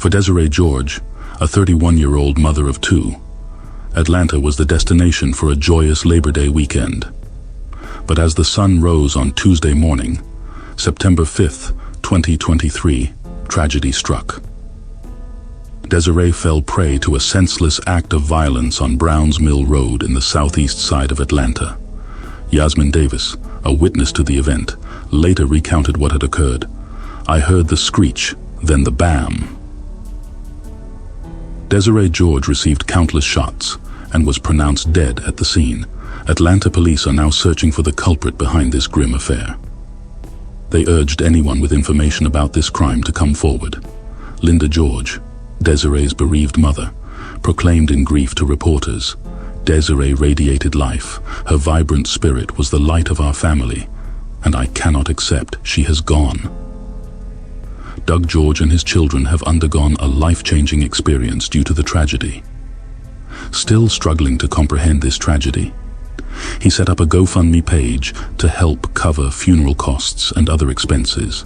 For Desiree George, a 31-year-old mother of two, Atlanta was the destination for a joyous Labor Day weekend. But as the sun rose on Tuesday morning, September 5th, 2023, tragedy struck. Desiree fell prey to a senseless act of violence on Browns Mill Road in the southeast side of Atlanta. Yasmin Davis, a witness to the event, later recounted what had occurred. "I heard the screech, then the bam." Desiree George received countless shots and was pronounced dead at the scene. Atlanta police are now searching for the culprit behind this grim affair. They urged anyone with information about this crime to come forward. Linda George, Desiree's bereaved mother, proclaimed in grief to reporters, "Desiree radiated life. Her vibrant spirit was the light of our family, and I cannot accept she has gone." Doug George and his children have undergone a life-changing experience due to the tragedy. Still struggling to comprehend this tragedy, he set up a GoFundMe page to help cover funeral costs and other expenses.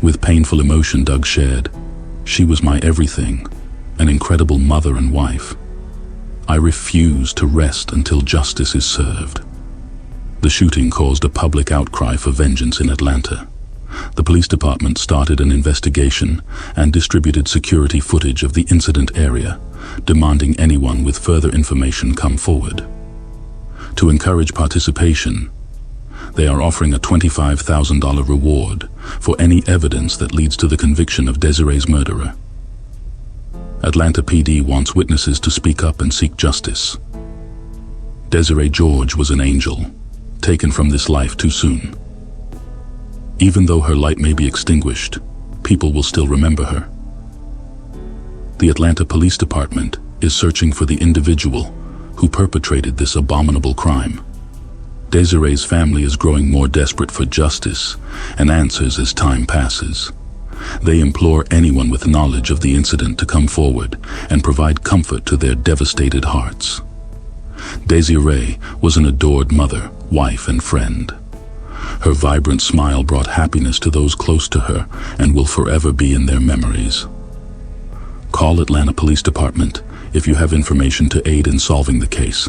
With painful emotion, Doug shared, "She was my everything, an incredible mother and wife. I refuse to rest until justice is served." The shooting caused a public outcry for vengeance in Atlanta. The police department started an investigation and distributed security footage of the incident area, demanding anyone with further information come forward. To encourage participation, they are offering a $25,000 reward for any evidence that leads to the conviction of Desiree's murderer. Atlanta PD wants witnesses to speak up and seek justice. Desiree George was an angel, taken from this life too soon. Even though her light may be extinguished, people will still remember her. The Atlanta Police Department is searching for the individual who perpetrated this abominable crime. Desiree's family is growing more desperate for justice and answers as time passes. They implore anyone with knowledge of the incident to come forward and provide comfort to their devastated hearts. Desiree was an adored mother, wife, and friend. Her vibrant smile brought happiness to those close to her and will forever be in their memories. Call Atlanta Police Department if you have information to aid in solving the case.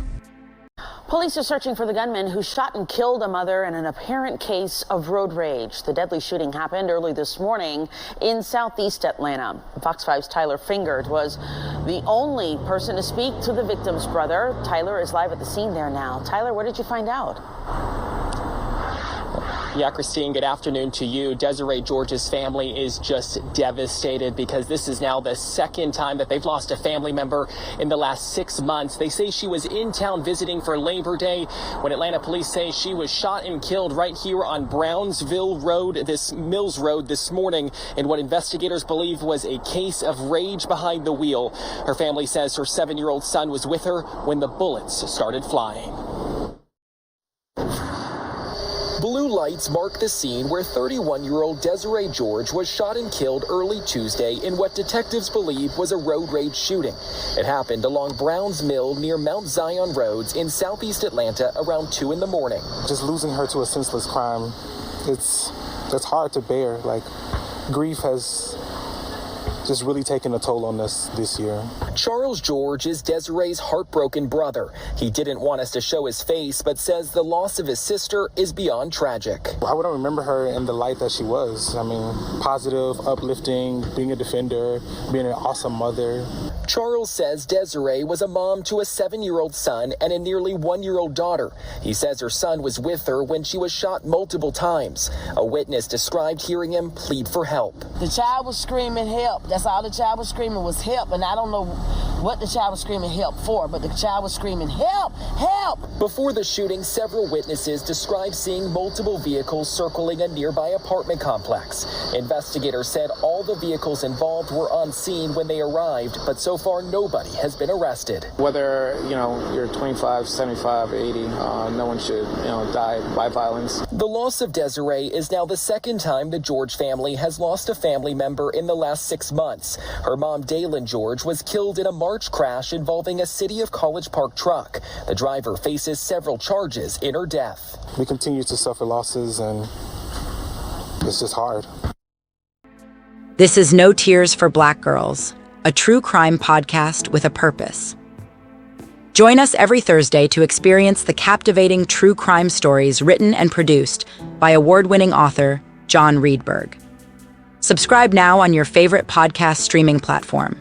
Police are searching for the gunman who shot and killed a mother in an apparent case of road rage. The deadly shooting happened early this morning in southeast Atlanta. Fox 5's Tyler Fingert was the only person to speak to the victim's brother. Tyler is live at the scene there now. Tyler, what did you find out? Yeah, Christine, good afternoon to you. Desiree George's family is just devastated because this is now the second time that they've lost a family member in the last 6 months. They say she was in town visiting for Labor Day when Atlanta police say she was shot and killed right here on Mills Road this morning in what investigators believe was a case of rage behind the wheel. Her family says her 7-year-old son was with her when the bullets started flying. Blue lights mark the scene where 31-year-old Desiree George was shot and killed early Tuesday in what detectives believe was a road rage shooting. It happened along Browns Mill near Mount Zion Roads in southeast Atlanta around 2 in the morning. Just losing her to a senseless crime, that's hard to bear. Like, grief has just really taken a toll on us this year. Charles George is Desiree's heartbroken brother. He didn't want us to show his face, but says the loss of his sister is beyond tragic. I wouldn't remember her in the light that she was. I mean, positive, uplifting, being a defender, being an awesome mother. Charles says Desiree was a mom to a 7-year-old son and a nearly 1-year-old daughter. He says her son was with her when she was shot multiple times. A witness described hearing him plead for help. The child was screaming help. That's all the child was screaming was help, and I don't know what the child was screaming help for, but the child was screaming help, help. Before the shooting, several witnesses described seeing multiple vehicles circling a nearby apartment complex. Investigators said all the vehicles involved were on scene when they arrived, but so far nobody has been arrested. Whether, you're 25, 75, 80, no one should, die by violence. The loss of Desiree is now the second time the George family has lost a family member in the last 6 months. Her mom, Dalen George, was killed in a March crash involving a City of College Park truck. The driver faces several charges in her death. We continue to suffer losses, and it's just hard. This is No Tears for Black Girls, a true crime podcast with a purpose. Join us every Thursday to experience the captivating true crime stories written and produced by award-winning author John Reedburg. Subscribe now on your favorite podcast streaming platform.